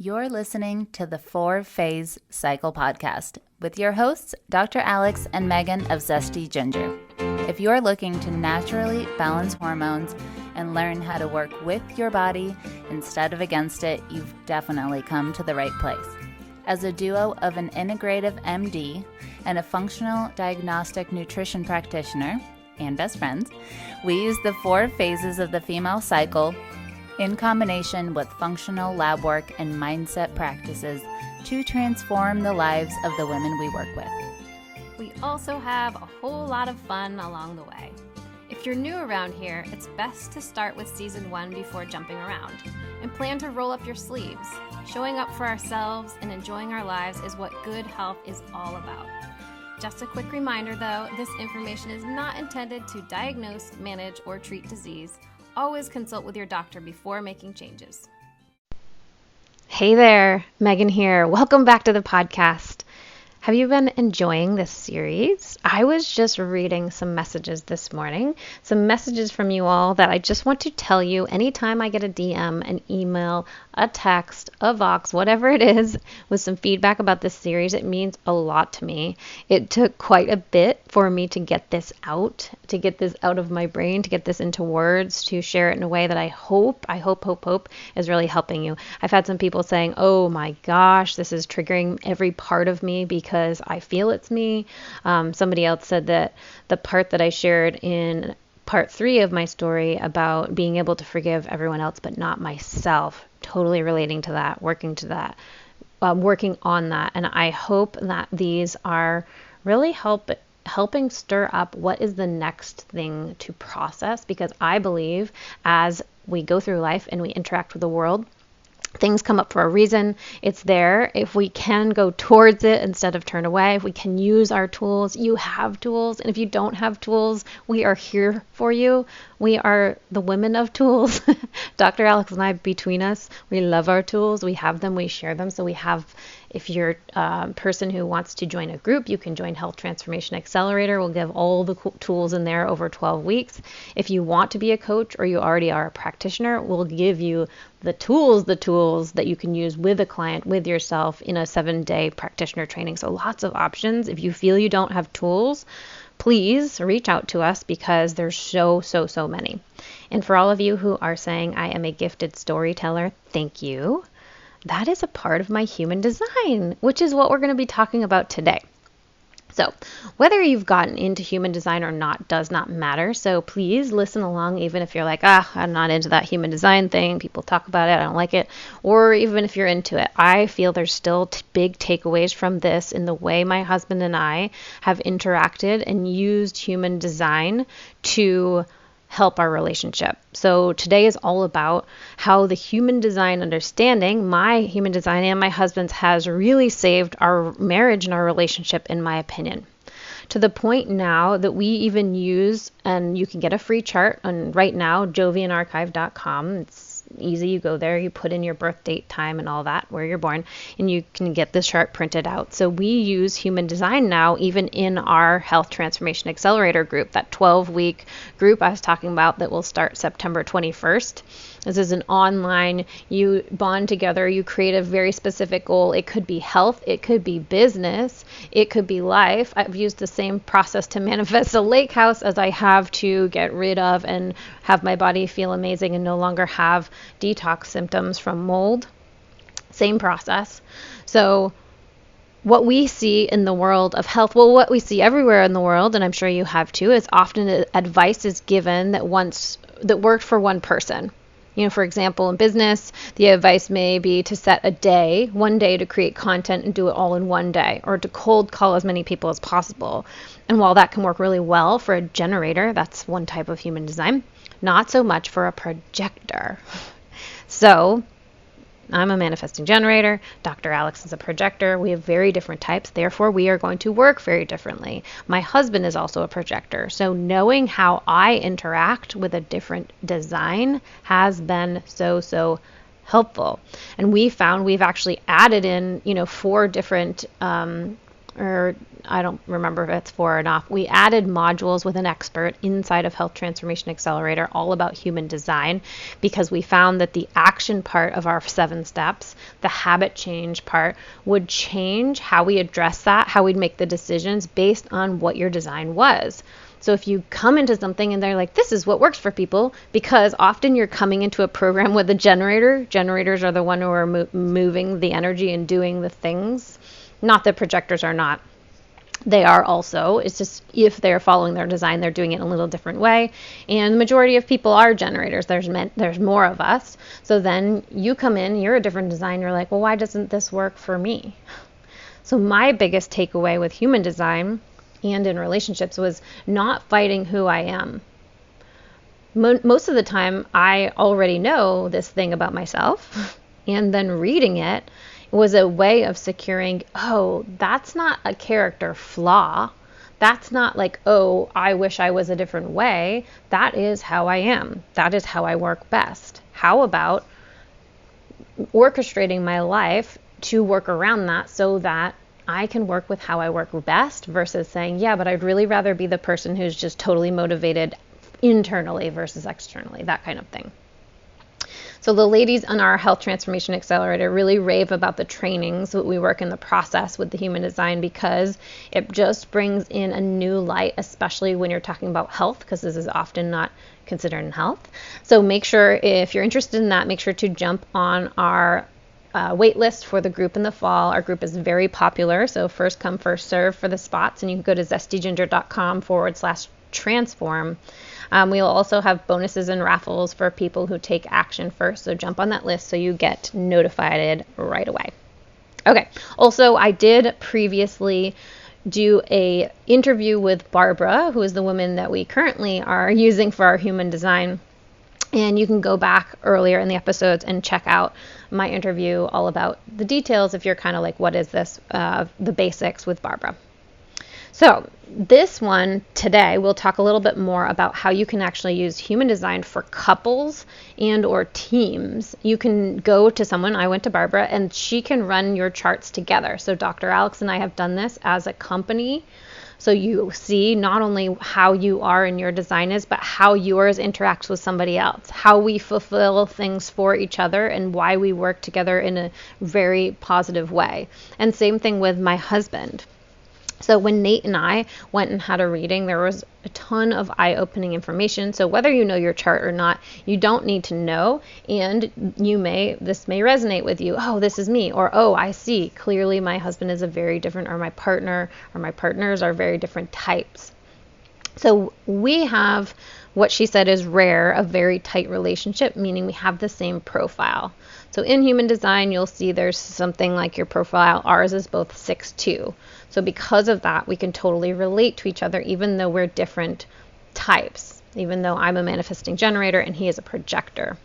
You're listening to the 4-Phase Cycle Podcast with your hosts, Dr. Alex and Megan of Zesty Ginger. If you're looking to naturally balance hormones and learn how to work with your body instead of against it, you've definitely come to the right place. As a duo of an integrative MD and a functional diagnostic nutrition practitioner and best friends, we use the 4 phases of the female cycle in combination with functional lab work and mindset practices to transform the lives of the women we work with. We also have a whole lot of fun along the way. If you're new around here, it's best to start with season 1 before jumping around and plan to roll up your sleeves. Showing up for ourselves and enjoying our lives is what good health is all about. Just a quick reminder though, this information is not intended to diagnose, manage, or treat disease. Always consult with your doctor before making changes. Hey there, Megan here. Welcome back to the podcast. Have you been enjoying this series? I was just reading some messages this morning, some messages from you all that I just want to tell you anytime I get a DM, an email, a text, a Vox, whatever it is, with some feedback about this series. It means a lot to me. It took quite a bit for me to get this out of my brain, to get this into words, to share it in a way that I hope is really helping you. I've had some people saying, oh my gosh, this is triggering every part of me because I feel it's me. Somebody else said that the part that I shared in part 3 of my story about being able to forgive everyone else but not myself, totally relating to that, working on that. And I hope that these are really helping stir up what is the next thing to process, because I believe as we go through life and we interact with the world, things come up for a reason. It's there. If we can go towards it instead of turn away, if we can use our tools, you have tools. And if you don't have tools, we are here for you. We are the women of tools. Dr. Alex and I, between us, we love our tools. We have them. We share them. So we have, if you're a person who wants to join a group, you can join Health Transformation Accelerator. We'll give all the tools in there over 12 weeks. If you want to be a coach or you already are a practitioner, we'll give you the tools that you can use with a client, with yourself in a 7-day practitioner training. So lots of options. If you feel you don't have tools, please reach out to us because there's so many. And for all of you who are saying, I am a gifted storyteller, thank you. That is a part of my human design, which is what we're going to be talking about today. So whether you've gotten into human design or not does not matter. So please listen along, even if you're like, I'm not into that human design thing. People talk about it. I don't like it. Or even if you're into it, I feel there's still big takeaways from this in the way my husband and I have interacted and used human design to help our relationship. So today is all about how the human design understanding, my human design and my husband's, has really saved our marriage and our relationship, in my opinion. To the point now that we even use, and you can get a free chart on right now, jovianarchive.com. It's easy. You go there, you put in your birth date, time, and all that, where you're born, and you can get this chart printed out. So we use human design now, even in our Health Transformation Accelerator group, that 12-week group I was talking about that will start September 21st. This is an online, you bond together, you create a very specific goal. It could be health, it could be business, it could be life. I've used the same process to manifest a lake house as I have to get rid of and have my body feel amazing and no longer have detox symptoms from mold. Same process. So what we see in the world of health, well, what we see everywhere in the world, and I'm sure you have too, is often advice is given that worked for one person. You know, for example, in business, the advice may be to set one day to create content and do it all in one day, or to cold call as many people as possible. And while that can work really well for a generator, that's one type of human design, not so much for a projector. So I'm a manifesting generator. Dr. Alex is a projector. We have very different types. Therefore, we are going to work very differently. My husband is also a projector. So knowing how I interact with a different design has been so helpful. And we found we've actually added in, 4 different or I don't remember if it's 4 or not, we added modules with an expert inside of Health Transformation Accelerator all about human design, because we found that the action part of our 7 steps, the habit change part, would change how we address that, how we'd make the decisions based on what your design was. So if you come into something and they're like, this is what works for people, because often you're coming into a program with a generator. Generators are the one who are moving the energy and doing the things. Not that projectors are not. They are also. It's just if they're following their design, they're doing it in a little different way. And the majority of people are generators. There's more of us. So then you come in, you're a different design. You're like, well, why doesn't this work for me? So my biggest takeaway with human design and in relationships was not fighting who I am. Most of the time, I already know this thing about myself, and then reading it was a way of securing, oh, that's not a character flaw. That's not like, oh, I wish I was a different way. That is how I am. That is how I work best. How about orchestrating my life to work around that so that I can work with how I work best, versus saying, yeah, but I'd really rather be the person who's just totally motivated internally versus externally, that kind of thing. So the ladies on our Health Transformation Accelerator really rave about the trainings that we work in the process with the human design, because it just brings in a new light, especially when you're talking about health, because this is often not considered in health. So make sure, if you're interested in that, make sure to jump on our wait list for the group in the fall. Our group is very popular, so first come, first serve for the spots, and you can go to zestyginger.com/transform. We'll also have bonuses and raffles for people who take action first, so jump on that list so you get notified right away. Okay, also I did previously do a interview with Barbara, who is the woman that we currently are using for our human design. And you can go back earlier in the episodes and check out my interview all about the details if you're kind of like, what is this, the basics with Barbara. So this one today, we'll talk a little bit more about how you can actually use human design for couples and or teams. You can go to someone, I went to Barbara, and she can run your charts together. So Dr. Alex and I have done this as a company. So you see not only how you are and your design is, but how yours interacts with somebody else, how we fulfill things for each other, and why we work together in a very positive way. And same thing with my husband. So when Nate and I went and had a reading, there was a ton of eye-opening information. So whether you know your chart or not, you don't need to know, and this may resonate with you. Oh, this is me, or oh, I see. Clearly my husband is a very different, or my partner or my partners are very different types. So we have what she said is rare, a very tight relationship, meaning we have the same profile. So in human design, you'll see there's something like your profile. Ours is both 6'2". So because of that, we can totally relate to each other, even though we're different types, even though I'm a manifesting generator and he is a projector.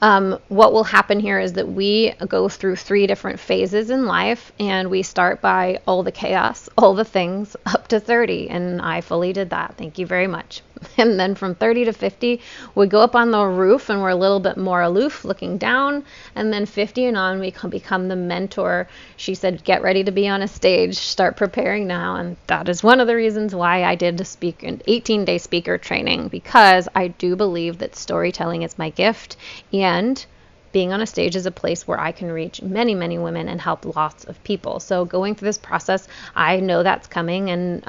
What will happen here is that we go through 3 different phases in life, and we start by all the chaos, all the things, up to 30. And I fully did that. Thank you very much. And then from 30 to 50, we go up on the roof and we're a little bit more aloof, looking down. And then 50 and on, we become the mentor. She said, get ready to be on a stage, start preparing now. And that is one of the reasons why I did an 18-day speaker training, because I do believe that storytelling is my gift, and being on a stage is a place where I can reach many, many women and help lots of people. So going through this process, I know that's coming. And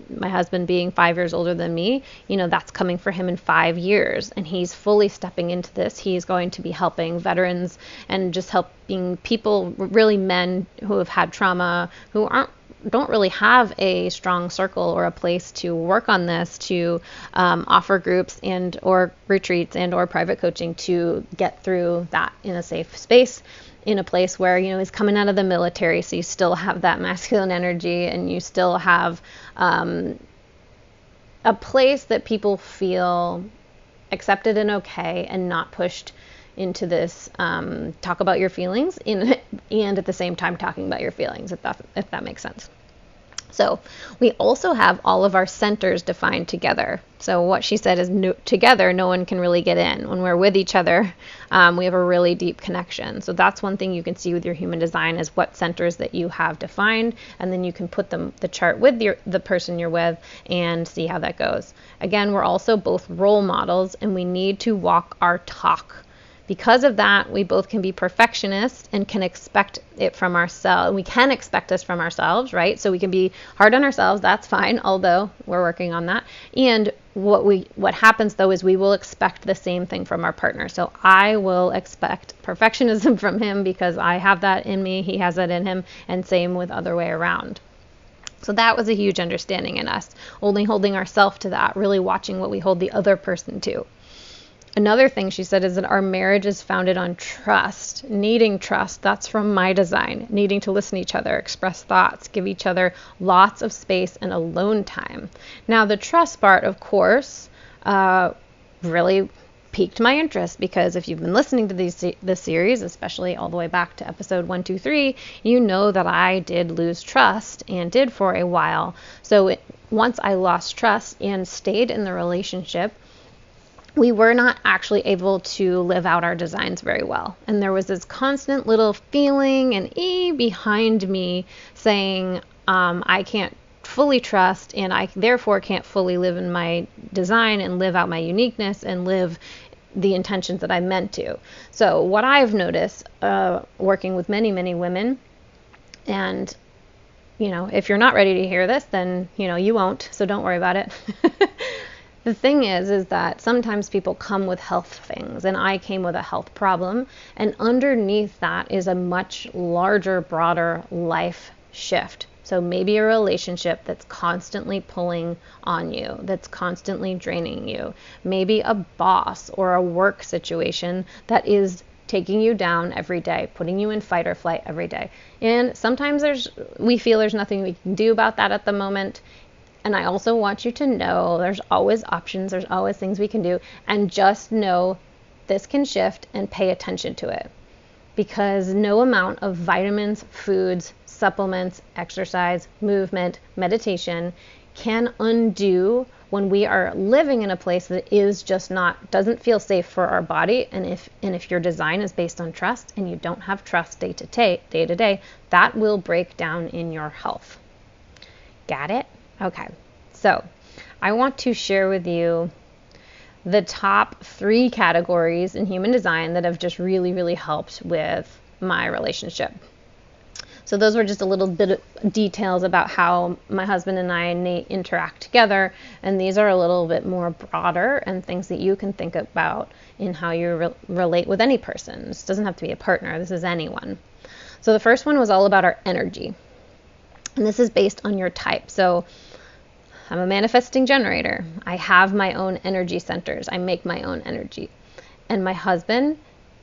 my husband being 5 years older than me, that's coming for him in 5 years. And he's fully stepping into this. He's going to be helping veterans and just helping people, really men who have had trauma, who don't really have a strong circle or a place to work on this, to offer groups and or retreats and or private coaching to get through that in a safe space, in a place where, he's coming out of the military, so you still have that masculine energy, and you still have a place that people feel accepted and okay, and not pushed into this talk about your feelings and at the same time talking about your feelings, if that makes sense. So we also have all of our centers defined together. So what she said is together, no one can really get in. When we're with each other, we have a really deep connection. So that's one thing you can see with your human design is what centers that you have defined, and then you can put the chart with the person you're with and see how that goes. Again, we're also both role models, and we need to walk our talk. Because of that, we both can be perfectionists and can expect it from ourselves. We can expect this from ourselves, right? So we can be hard on ourselves. That's fine, although we're working on that. And what happens though is we will expect the same thing from our partner. So I will expect perfectionism from him because I have that in me. He has that in him, and same with other way around. So that was a huge understanding in us, only holding ourselves to that, really watching what we hold the other person to. Another thing she said is that our marriage is founded on trust, needing trust. That's from my design, needing to listen to each other, express thoughts, give each other lots of space and alone time. Now, the trust part, of course, really piqued my interest because if you've been listening to this series, especially all the way back to episode 1, 2, 3, you know that I did lose trust and did for a while. So once I lost trust and stayed in the relationship, we were not actually able to live out our designs very well. And there was this constant little feeling and behind me saying, I can't fully trust, and I therefore can't fully live in my design and live out my uniqueness and live the intentions that I meant to. So what I've noticed working with many, many women, and if you're not ready to hear this, then you won't, so don't worry about it. The thing is that sometimes people come with health things, and I came with a health problem, and underneath that is a much larger, broader life shift. So maybe a relationship that's constantly pulling on you, that's constantly draining you. Maybe a boss or a work situation that is taking you down every day, putting you in fight or flight every day. And sometimes we feel there's nothing we can do about that at the moment. And I also want you to know there's always options, there's always things we can do, and just know this can shift and pay attention to it. Because no amount of vitamins, foods, supplements, exercise, movement, meditation can undo when we are living in a place that is just doesn't feel safe for our body. And if your design is based on trust and you don't have trust day to day, that will break down in your health. Got it? Okay, so I want to share with you the top 3 categories in human design that have just really, really helped with my relationship. So those were just a little bit of details about how my husband and I interact together, and these are a little bit more broader and things that you can think about in how you relate with any person. This doesn't have to be a partner, this is anyone. So the first one was all about our energy. And this is based on your type. So I'm a manifesting generator. I have my own energy centers. I make my own energy. And my husband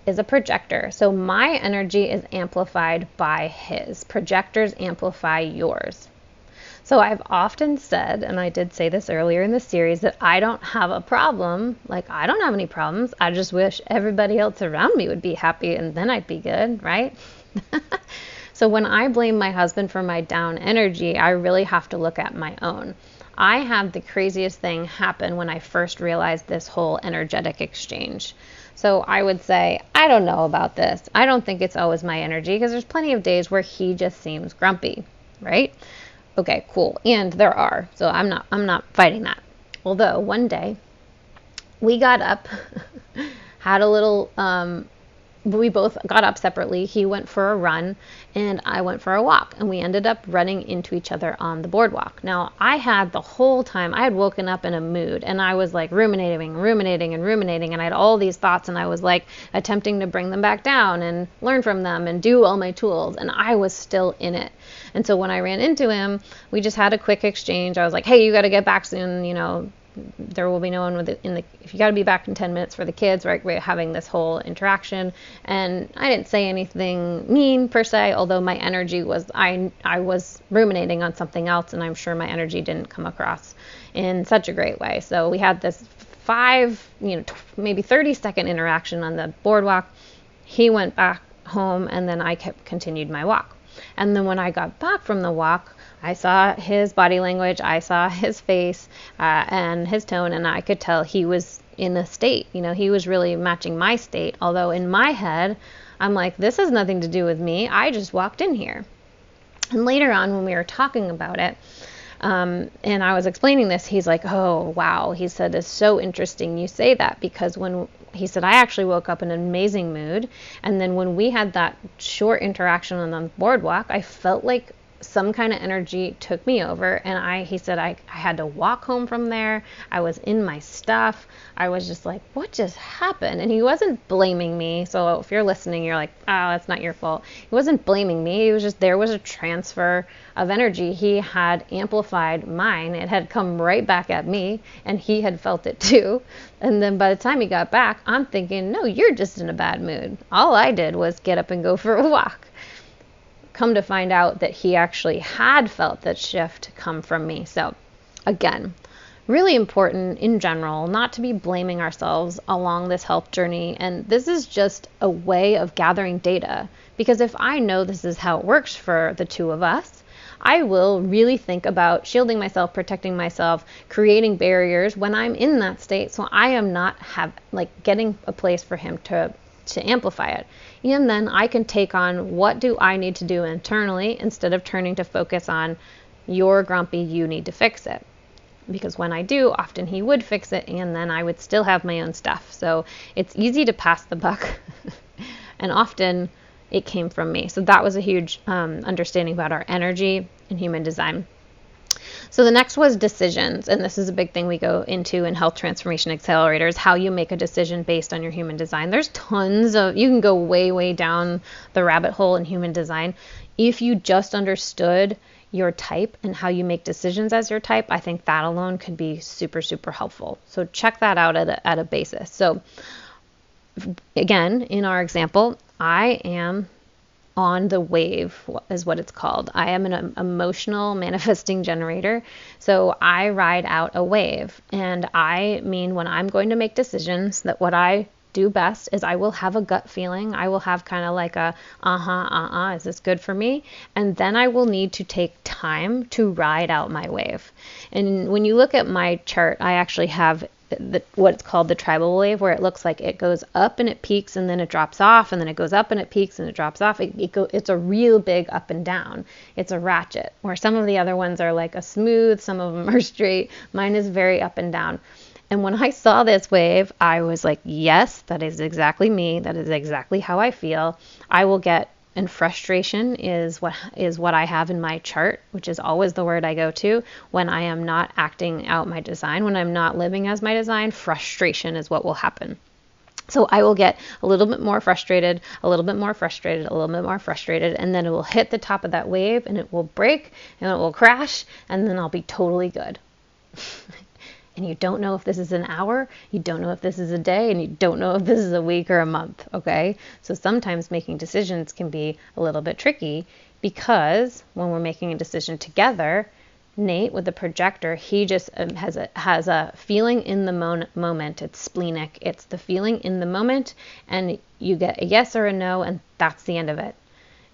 is a projector. So my energy is amplified by his. Projectors amplify yours. So I've often said, and I did say this earlier in the series, that I don't have a problem. Like, I don't have any problems. I just wish everybody else around me would be happy, and then I'd be good, right? So when I blame my husband for my down energy, I really have to look at my own. I had the craziest thing happen when I first realized this whole energetic exchange. So I would say, I don't know about this. I don't think it's always my energy, because there's plenty of days where he just seems grumpy, right? Okay, cool. And there are. So I'm not fighting that. Although one day we got up, had a little we both got up separately. He went for a run and I went for a walk, and we ended up running into each other on the boardwalk. Now, I had woken up in a mood, and I was like ruminating, and I had all these thoughts, and I was like attempting to bring them back down and learn from them and do all my tools, and I was still in it. And so when I ran into him, we just had a quick exchange. I was like, hey, you got to get back soon, there will be no one if you got to be back in 10 minutes for the kids, right? We're having this whole interaction, and I didn't say anything mean per se, although my energy was, I was ruminating on something else, and I'm sure my energy didn't come across in such a great way. So we had this maybe 30-second interaction on the boardwalk. He went back home, and then I continued my walk. And then when I got back from the walk, I saw his body language, I saw his face and his tone, and I could tell he was in a state. He was really matching my state. Although in my head, I'm like, this has nothing to do with me. I just walked in here. And later on, when we were talking about it, and I was explaining this, he's like, oh, wow. He said, it's so interesting you say that, because he said, I actually woke up in an amazing mood. And then when we had that short interaction on the boardwalk, I felt like some kind of energy took me over, and he said I had to walk home from there. I was in my stuff. I was just like, what just happened? And he wasn't blaming me. So if you're listening, you're like, oh, that's not your fault. He wasn't blaming me. It was just, there was a transfer of energy. He had amplified mine. It had come right back at me, and he had felt it too. And then by the time he got back, I'm thinking, no, you're just in a bad mood. All I did was get up and go for a walk. Come to find out that he actually had felt that shift come from me. So again, really important in general not to be blaming ourselves along this health journey. And this is just a way of gathering data, because if I know this is how it works for the two of us, I will really think about shielding myself, protecting myself, creating barriers when I'm in that state, so I am not getting a place for him to amplify it. And then I can take on, what do I need to do internally, instead of turning to focus on, you're grumpy, you need to fix it. Because when I do, often he would fix it, and then I would still have my own stuff. So it's easy to pass the buck. And often it came from me. So that was a huge understanding about our energy and human design. So the next was decisions, and this is a big thing we go into in Health Transformation Accelerator, is how you make a decision based on your human design. There's tons of, you can go way, way down the rabbit hole in human design. If you just understood your type and how you make decisions as your type, I think that alone could be super, super helpful. So check that out at a basis. So again, in our example, I am on the wave, is what it's called. I am an emotional manifesting generator. So I ride out a wave. And I mean, when I'm going to make decisions, that what I do best is I will have a gut feeling. I will have kind of like a, is this good for me? And then I will need to take time to ride out my wave. And when you look at my chart, I actually have what's called the tribal wave, where it looks like it goes up and it peaks and then it drops off, and then it goes up and it peaks and it drops off. It's a real big up and down. It's a ratchet, where some of the other ones are like a smooth, some of them are straight. Mine is very up and down. And when I saw this wave, I was like, yes, that is exactly me. That is exactly how I feel. I will get, and frustration is what I have in my chart, which is always the word I go to when I am not acting out my design, when I'm not living as my design. Frustration is what will happen. So I will get a little bit more frustrated, a little bit more frustrated, a little bit more frustrated, and then it will hit the top of that wave, and it will break, and it will crash, and then I'll be totally good. And you don't know if this is an hour, you don't know if this is a day, and you don't know if this is a week or a month, okay? So sometimes making decisions can be a little bit tricky, because when we're making a decision together, Nate with the projector, he just has a feeling in the moment. It's splenic. It's the feeling in the moment, and you get a yes or a no, and that's the end of it.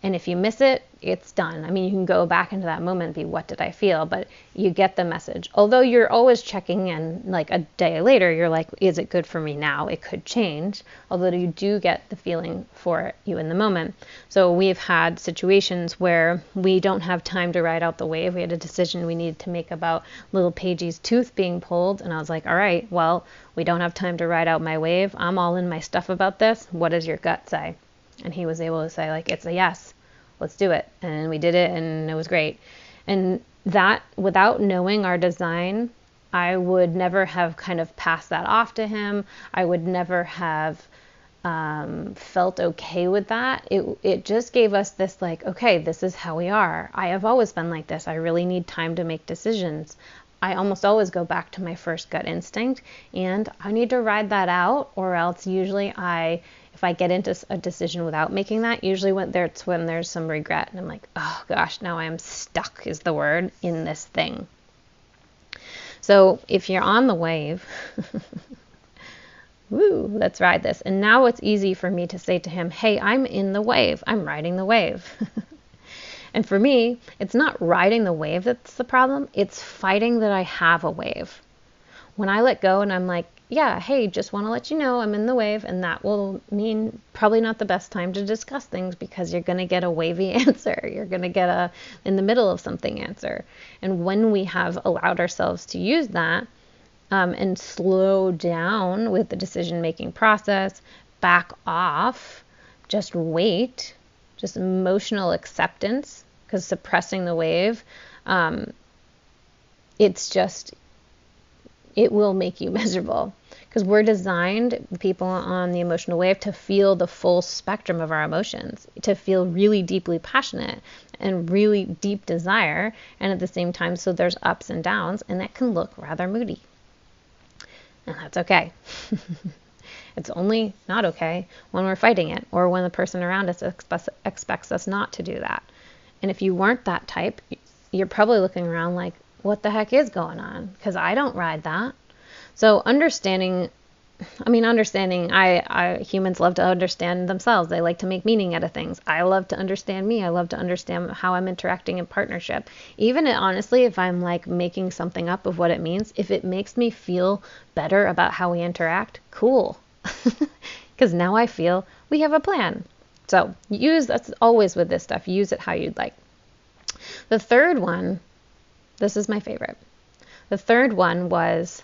And if you miss it, it's done. I mean, you can go back into that moment and be, what did I feel? But you get the message. Although you're always checking in, like a day later, you're like, is it good for me now? It could change. Although you do get the feeling for you in the moment. So we've had situations where we don't have time to ride out the wave. We had a decision we needed to make about little Paige's tooth being pulled. And I was like, all right, well, we don't have time to ride out my wave. I'm all in my stuff about this. What does your gut say? And he was able to say, like, it's a yes, let's do it. And we did it, and it was great. And that, without knowing our design, I would never have kind of passed that off to him. I would never have felt okay with that. It just gave us this, like, okay, this is how we are. I have always been like this. I really need time to make decisions. I almost always go back to my first gut instinct, and I need to ride that out, or else usually if I get into a decision without making that, usually when there's some regret, and I'm like, oh gosh, now I'm stuck is the word in this thing. So if you're on the wave, woo, let's ride this. And now it's easy for me to say to him, hey, I'm in the wave. I'm riding the wave. And for me, it's not riding the wave that's the problem. It's fighting that I have a wave. When I let go and I'm like, yeah, hey, just want to let you know I'm in the wave, and that will mean probably not the best time to discuss things because you're going to get a wavy answer. You're going to get a in the middle of something answer. And when we have allowed ourselves to use that and slow down with the decision-making process, back off, just wait, just emotional acceptance, because suppressing the wave, it will make you miserable, because we're designed, people on the emotional wave, to feel the full spectrum of our emotions, to feel really deeply passionate and really deep desire, and at the same time, so there's ups and downs, and that can look rather moody. And that's okay. It's only not okay when we're fighting it, or when the person around us expects us not to do that. And if you weren't that type, you're probably looking around like, what the heck is going on? Because I don't ride that. So understanding, humans love to understand themselves. They like to make meaning out of things. I love to understand me. I love to understand how I'm interacting in partnership. Even honestly, if I'm like making something up of what it means, if it makes me feel better about how we interact, cool. Because now I feel we have a plan. So that's always with this stuff. Use it how you'd like. The third one, this is my favorite. The third one was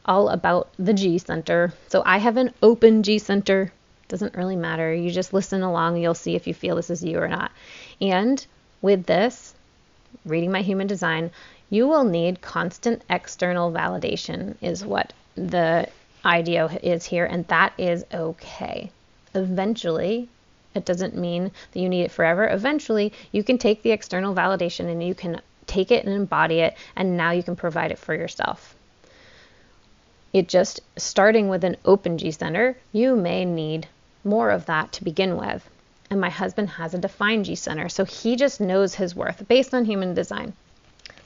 all about the G center. So I have an open G center. Doesn't really matter. You just listen along. You'll see if you feel this is you or not. And with this, reading my human design, you will need constant external validation is what the idea is here. And that is okay. Eventually, it doesn't mean that you need it forever. Eventually, you can take the external validation and you can take it and embody it, and now you can provide it for yourself. It just, starting with an open G center, you may need more of that to begin with. And my husband has a defined G center, so he just knows his worth based on human design.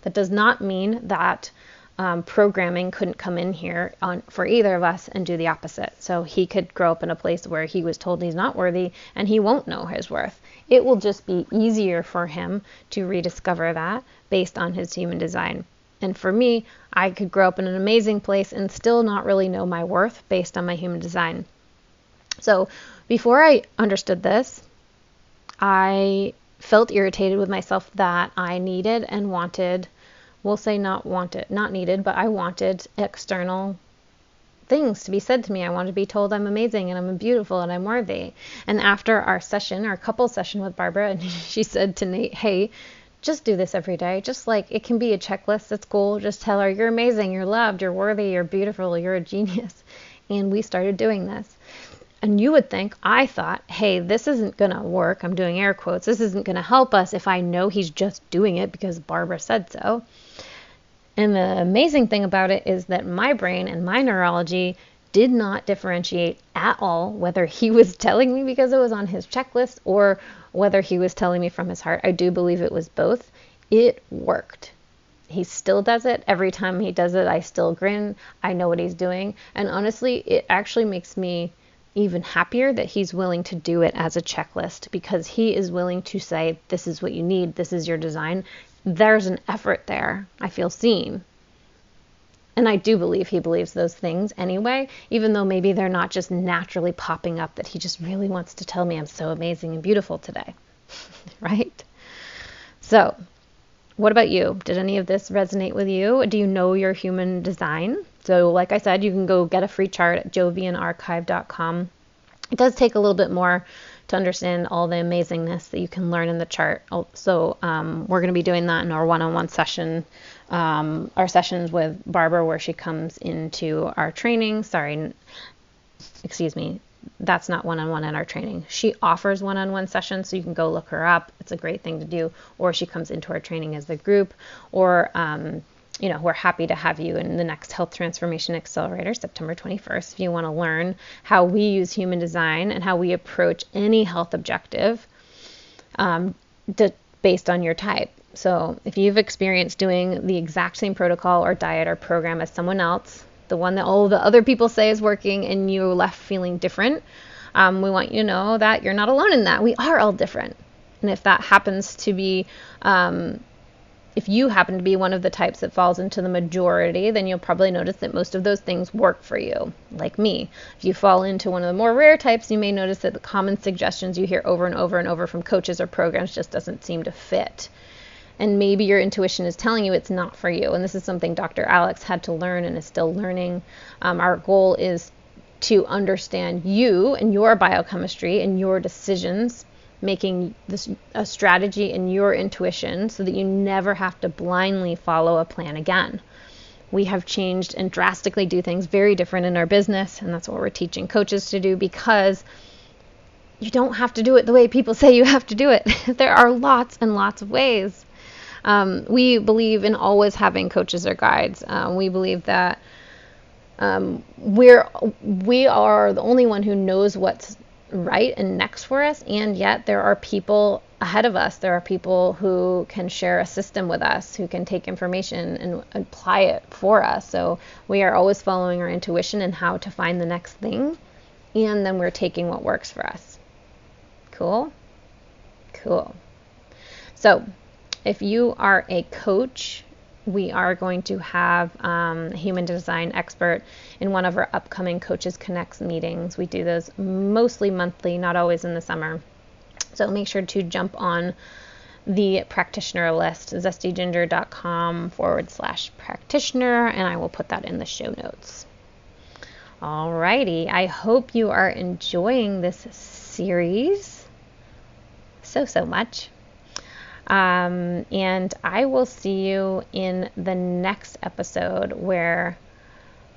That does not mean that programming couldn't come in here for either of us and do the opposite. So he could grow up in a place where he was told he's not worthy and he won't know his worth. It will just be easier for him to rediscover that based on his human design. And for me, I could grow up in an amazing place and still not really know my worth based on my human design. So before I understood this, I felt irritated with myself that I needed and wanted, we'll say not needed, but I wanted external things to be said to me. I wanted to be told I'm amazing and I'm beautiful and I'm worthy. And after our couple session with Barbara, and she said to Nate, hey, just do this every day. Just like, it can be a checklist. It's cool. Just tell her you're amazing, you're loved, you're worthy, you're beautiful, you're a genius. And we started doing this. And I thought, hey, this isn't going to work. I'm doing air quotes. This isn't going to help us if I know he's just doing it because Barbara said so. And the amazing thing about it is that my brain and my neurology did not differentiate at all whether he was telling me because it was on his checklist or whether he was telling me from his heart. I do believe it was both. It worked. He still does it. Every time he does it, I still grin. I know what he's doing. And honestly, it actually makes me even happier that he's willing to do it as a checklist, because he is willing to say, this is what you need. This is your design. There's an effort there. I feel seen. And I do believe he believes those things anyway, even though maybe they're not just naturally popping up, that he just really wants to tell me I'm so amazing and beautiful today. Right? So, what about you? Did any of this resonate with you? Do you know your human design? So like I said, you can go get a free chart at jovianarchive.com. It does take a little bit more to understand all the amazingness that you can learn in the chart. So we're going to be doing that in our one-on-one session, our sessions with Barbara, where she comes into our training. That's not one-on-one in our training. She offers one-on-one sessions, so you can go look her up. It's a great thing to do. Or she comes into our training as a group, or we're happy to have you in the next Health Transformation Accelerator, September 21st, if you want to learn how we use human design and how we approach any health objective based on your type. So if you've experienced doing the exact same protocol or diet or program as someone else, the one that all the other people say is working, and you're left feeling different, we want you to know that you're not alone in that. We are all different. And if that happens to be, if you happen to be one of the types that falls into the majority, then you'll probably notice that most of those things work for you, like me. If you fall into one of the more rare types, you may notice that the common suggestions you hear over and over and over from coaches or programs just doesn't seem to fit. And maybe your intuition is telling you it's not for you. And this is something Dr. Alex had to learn and is still learning. Our goal is to understand you and your biochemistry and your decisions, making this a strategy in your intuition so that you never have to blindly follow a plan again. We have changed and drastically do things very different in our business, and that's what we're teaching coaches to do, because you don't have to do it the way people say you have to do it. There are lots and lots of ways. We believe in always having coaches or guides. We believe that we are the only one who knows what's right and next for us, and yet there are people ahead of us. There are people who can share a system with us, who can take information and apply it for us. So we are always following our intuition and how to find the next thing, and then we're taking what works for us. Cool? Cool. So if you are a coach, we are going to have a human design expert in one of our upcoming Coaches Connects meetings. We do those mostly monthly, not always in the summer. So make sure to jump on the practitioner list, zestyginger.com/practitioner, and I will put that in the show notes. Alrighty, I hope you are enjoying this series so much. And I will see you in the next episode, where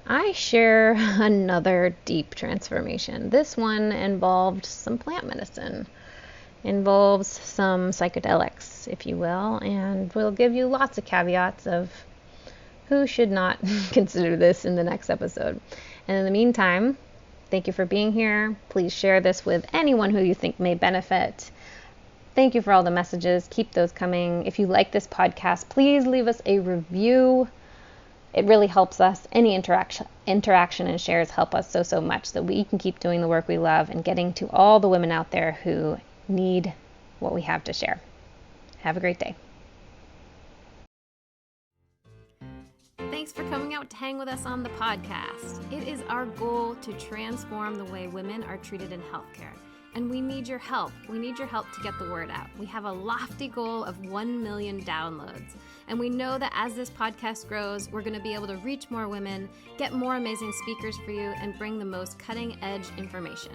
I share another deep transformation. This one involved some plant medicine, involves some psychedelics, if you will, and we'll give you lots of caveats of who should not consider this in the next episode. And in the meantime, thank you for being here. Please share this with anyone who you think may benefit. Thank you for all the messages. Keep those coming. If you like this podcast, please leave us a review. It really helps us. Any interaction and shares help us so much that we can keep doing the work we love and getting to all the women out there who need what we have to share. Have a great day. Thanks for coming out to hang with us on the podcast. It is our goal to transform the way women are treated in healthcare. And we need your help. We need your help to get the word out. We have a lofty goal of 1 million downloads. And we know that as this podcast grows, we're going to be able to reach more women, get more amazing speakers for you, and bring the most cutting-edge information.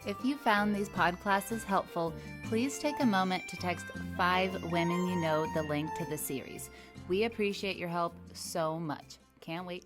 If you found these podclasses helpful, please take a moment to text 5 women you know the link to the series. We appreciate your help so much. Can't wait